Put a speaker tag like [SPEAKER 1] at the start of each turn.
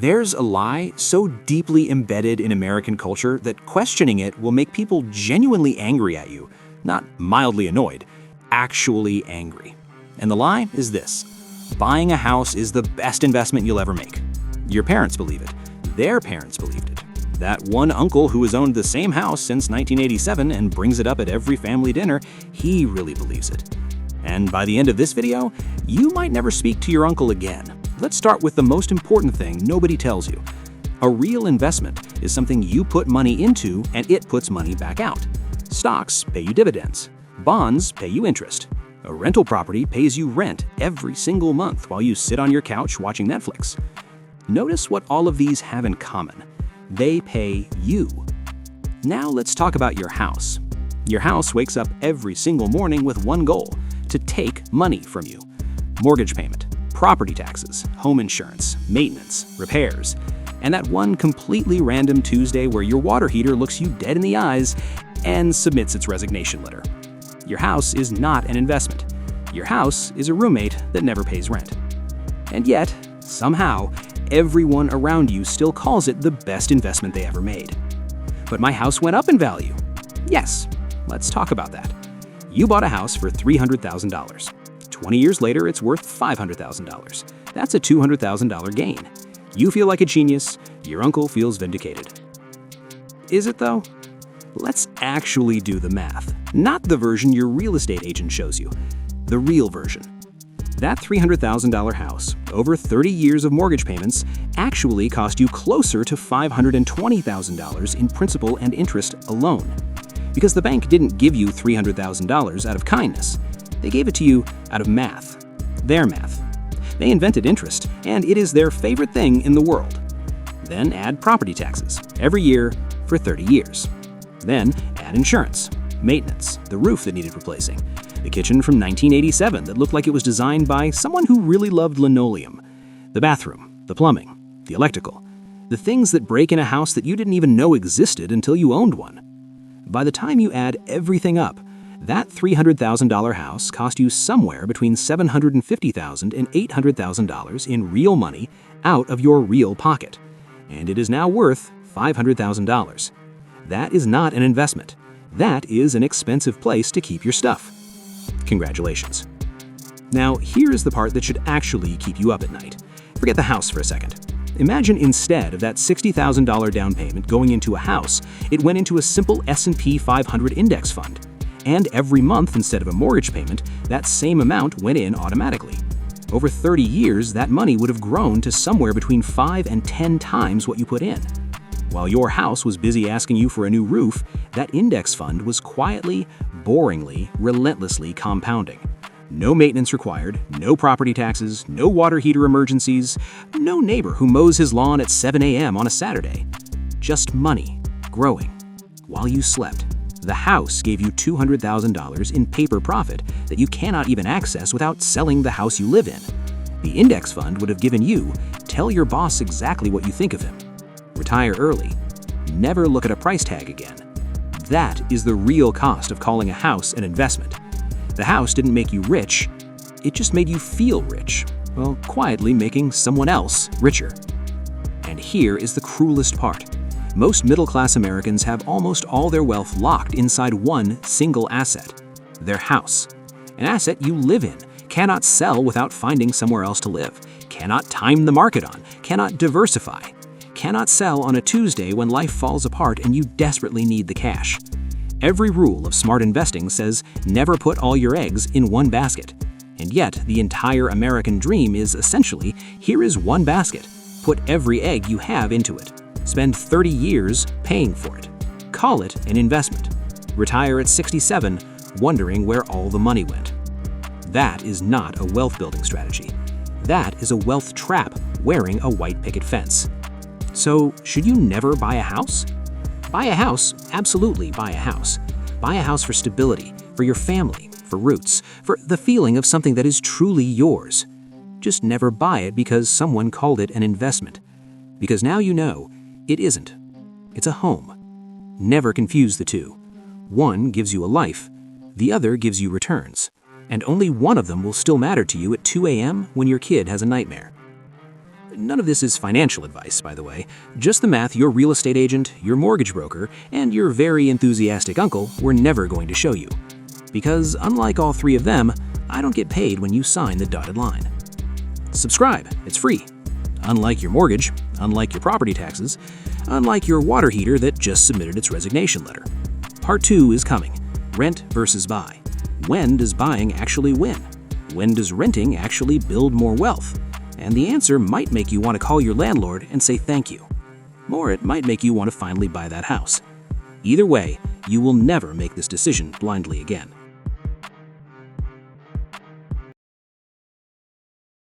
[SPEAKER 1] There's a lie so deeply embedded in American culture that questioning it will make people genuinely angry at you, not mildly annoyed, actually angry. And the lie is this: buying a house is the best investment you'll ever make. Your parents believe it. Their parents believed it. That one uncle who has owned the same house since 1987 and brings it up at every family dinner, he really believes it. And by the end of this video, you might never speak to your uncle again. Let's start with the most important thing nobody tells you. A real investment is something you put money into and it puts money back out. Stocks pay you dividends. Bonds pay you interest. A rental property pays you rent every single month while you sit on your couch watching Netflix. Notice what all of these have in common. They pay you. Now let's talk about your house. Your house wakes up every single morning with one goal: to take money from you. Mortgage payment, property taxes, home insurance, maintenance, repairs, and that one completely random Tuesday where your water heater looks you dead in the eyes and submits its resignation letter. Your house is not an investment. Your house is a roommate that never pays rent. And yet, somehow, everyone around you still calls it the best investment they ever made. But my house went up in value. Yes, let's talk about that. You bought a house for $300,000. 20 years later, it's worth $500,000. That's a $200,000 gain. You feel like a genius. Your uncle feels vindicated. Is it though? Let's actually do the math. Not the version your real estate agent shows you. The real version. That $300,000 house, over 30 years of mortgage payments, actually cost you closer to $520,000 in principal and interest alone. Because the bank didn't give you $300,000 out of kindness. They gave it to you out of math. Their math. They invented interest, and it is their favorite thing in the world. Then add property taxes every year for 30 years. Then add insurance, maintenance, the roof that needed replacing, the kitchen from 1987 that looked like it was designed by someone who really loved linoleum, the bathroom, the plumbing, the electrical, the things that break in a house that you didn't even know existed until you owned one. By the time you add everything up, that $300,000 house cost you somewhere between $750,000 and $800,000 in real money out of your real pocket. And it is now worth $500,000. That is not an investment. That is an expensive place to keep your stuff. Congratulations. Now, here is the part that should actually keep you up at night. Forget the house for a second. Imagine instead of that $60,000 down payment going into a house, it went into a simple S&P 500 index fund. And every month, instead of a mortgage payment, that same amount went in automatically. Over 30 years, that money would have grown to somewhere between 5 and 10 times what you put in. While your house was busy asking you for a new roof, that index fund was quietly, boringly, relentlessly compounding. No maintenance required, no property taxes, no water heater emergencies, no neighbor who mows his lawn at 7 a.m. on a Saturday. Just money, growing, while you slept. The house gave you $200,000 in paper profit that you cannot even access without selling the house you live in. The index fund would have given you, tell your boss exactly what you think of him. Retire early. Never look at a price tag again. That is the real cost of calling a house an investment. The house didn't make you rich, it just made you feel rich, while quietly making someone else richer. And here is the cruelest part. Most middle-class Americans have almost all their wealth locked inside one single asset: their house. An asset you live in, cannot sell without finding somewhere else to live, cannot time the market on, cannot diversify, cannot sell on a Tuesday when life falls apart and you desperately need the cash. Every rule of smart investing says never put all your eggs in one basket. And yet, the entire American dream is essentially, here is one basket. Put every egg you have into it. Spend 30 years paying for it. Call it an investment. Retire at 67, wondering where all the money went. That is not a wealth building strategy. That is a wealth trap wearing a white picket fence. So, should you never buy a house? Buy a house, absolutely buy a house. Buy a house for stability, for your family, for roots, for the feeling of something that is truly yours. Just never buy it because someone called it an investment. Because now you know, it isn't. It's a home. Never confuse the two. One gives you a life, the other gives you returns. And only one of them will still matter to you at 2 a.m. when your kid has a nightmare. None of this is financial advice, by the way, just the math your real estate agent, your mortgage broker, and your very enthusiastic uncle were never going to show you. Because unlike all three of them, I don't get paid when you sign the dotted line. Subscribe, it's free. Unlike your mortgage, unlike your property taxes, unlike your water heater that just submitted its resignation letter. Part 2 is coming. Rent versus buy. When does buying actually win? When does renting actually build more wealth? And the answer might make you want to call your landlord and say thank you. Or it might make you want to finally buy that house. Either way, you will never make this decision blindly again.